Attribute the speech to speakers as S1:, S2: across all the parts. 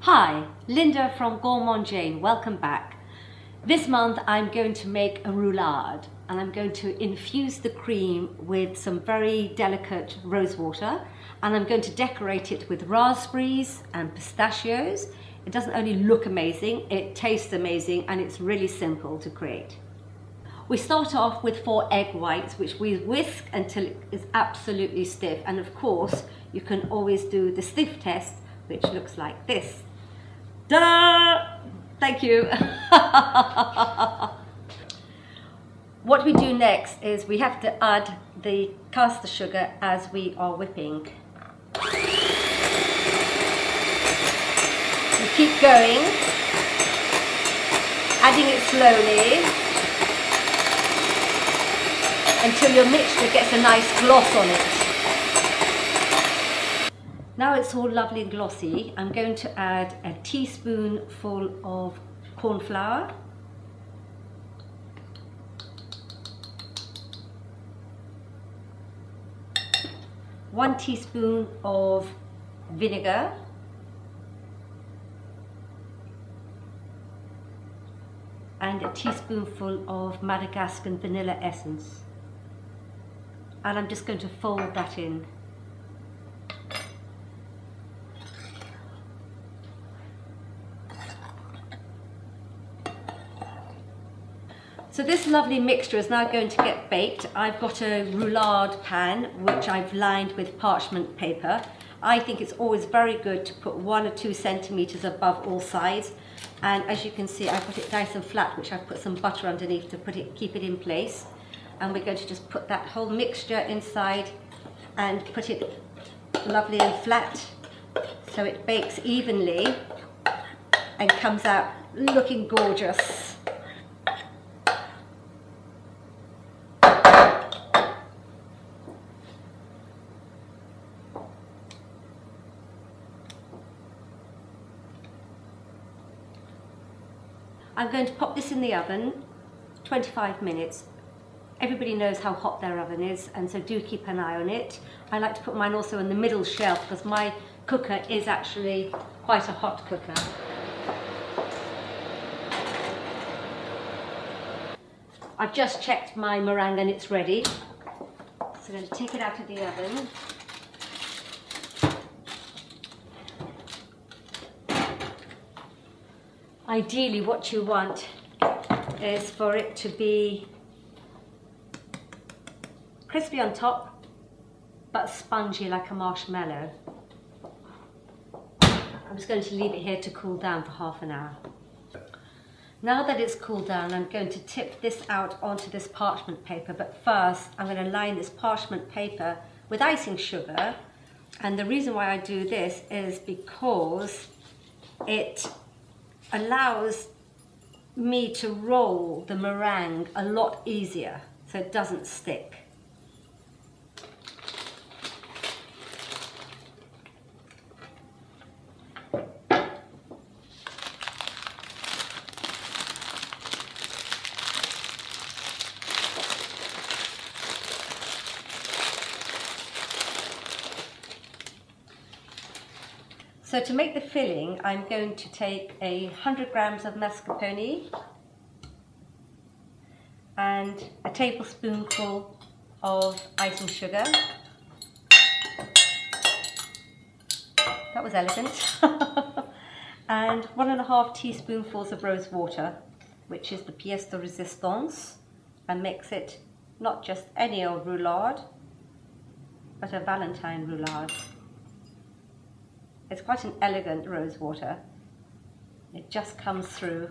S1: Hi, Linda from Gourmand Jane, welcome back. This month I'm going to make a roulade and I'm going to infuse the cream with some very delicate rose water and I'm going to decorate it with raspberries and pistachios. It doesn't only look amazing, it tastes amazing and it's really simple to create. We start off with 4 egg whites which we whisk until it is absolutely stiff, and of course you can always do the stiff test which looks like this. Ta-da! Thank you. What we do next is we have to add the caster sugar as we are whipping. You keep going, adding it slowly until your mixture gets a nice gloss on it. Now it's all lovely and glossy, I'm going to add a teaspoonful of corn flour, one teaspoon of vinegar, and a teaspoonful of Madagascan vanilla essence. And I'm just going to fold that in. So this lovely mixture is now going to get baked. I've got a roulade pan which I've lined with parchment paper. I think it's always very good to put 1 or 2 centimeters above all sides. And as you can see, I've got it nice and flat, which I've put some butter underneath to keep it in place. And we're going to just put that whole mixture inside and put it lovely and flat so it bakes evenly and comes out looking gorgeous. I'm going to pop this in the oven, 25 minutes. Everybody knows how hot their oven is, and so do keep an eye on it. I like to put mine also on the middle shelf because my cooker is actually quite a hot cooker. I've just checked my meringue and it's ready. So I'm going to take it out of the oven. Ideally what you want is for it to be crispy on top but spongy like a marshmallow. I'm just going to leave it here to cool down for half an hour. Now that it's cooled down, I'm going to tip this out onto this parchment paper, but first I'm going to line this parchment paper with icing sugar, and the reason why I do this is because it allows me to roll the meringue a lot easier so it doesn't stick. So to make the filling, I'm going to take 100 grams of mascarpone and a tablespoonful of icing sugar. That was elegant. And 1.5 teaspoonfuls of rose water, which is the pièce de résistance, and makes it not just any old roulade, but a Valentine roulade. It's quite an elegant rose water. It just comes through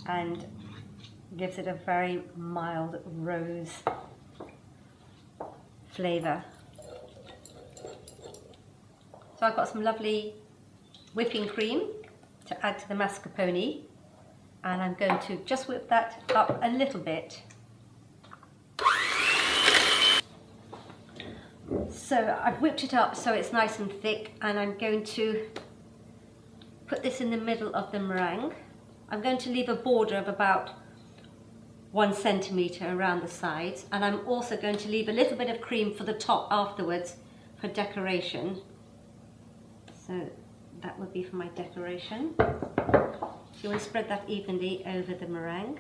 S1: and gives it a very mild rose flavour. So I've got some lovely whipping cream to add to the mascarpone, and I'm going to just whip that up a little bit. So I've whipped it up so it's nice and thick, and I'm going to put this in the middle of the meringue. I'm going to leave a border of about 1 centimetre around the sides, and I'm also going to leave a little bit of cream for the top afterwards for decoration. So that would be for my decoration. So you want to spread that evenly over the meringue.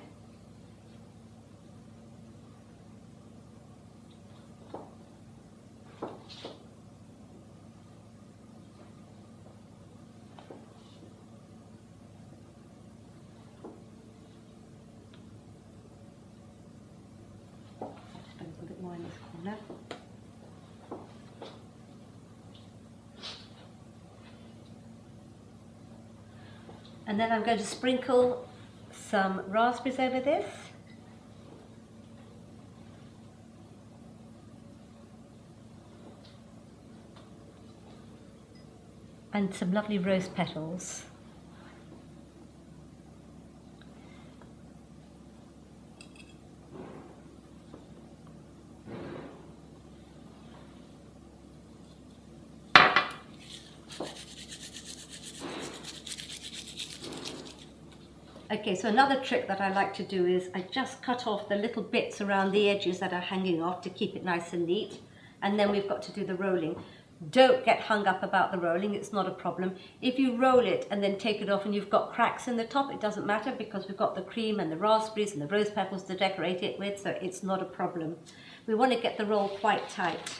S1: Just put a little bit more in this corner. And then I'm going to sprinkle some raspberries over this. And some lovely rose petals. Okay, so another trick that I like to do is I just cut off the little bits around the edges that are hanging off to keep it nice and neat. And then we've got to do the rolling. Don't get hung up about the rolling, it's not a problem. If you roll it and then take it off and you've got cracks in the top, it doesn't matter because we've got the cream and the raspberries and the rose petals to decorate it with, so it's not a problem. We want to get the roll quite tight.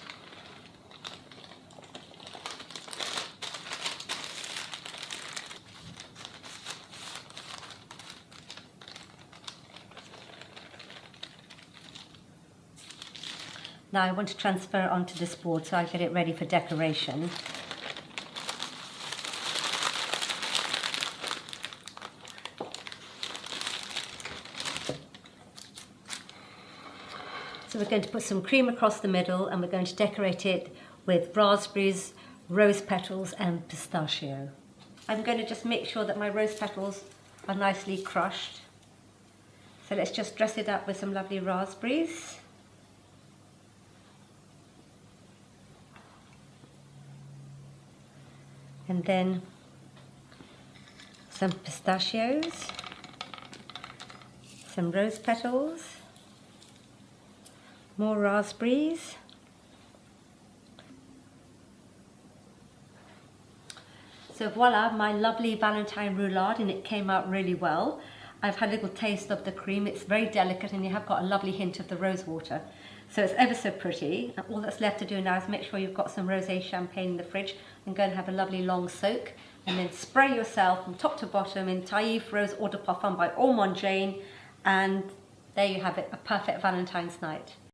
S1: Now I want to transfer it onto this board so I get it ready for decoration. So we're going to put some cream across the middle and we're going to decorate it with raspberries, rose petals and pistachio. I'm going to just make sure that my rose petals are nicely crushed. So let's just dress it up with some lovely raspberries. And then some pistachios, some rose petals, more raspberries, so voila, my lovely Valentine roulade, and it came out really well. I've had a little taste of the cream, it's very delicate and you have got a lovely hint of the rose water. So it's ever so pretty. And all that's left to do now is make sure you've got some rosé champagne in the fridge and go and have a lovely long soak. And then spray yourself from top to bottom in Taif Rose Eau de Parfum by Ormond Jane. And there you have it, a perfect Valentine's night.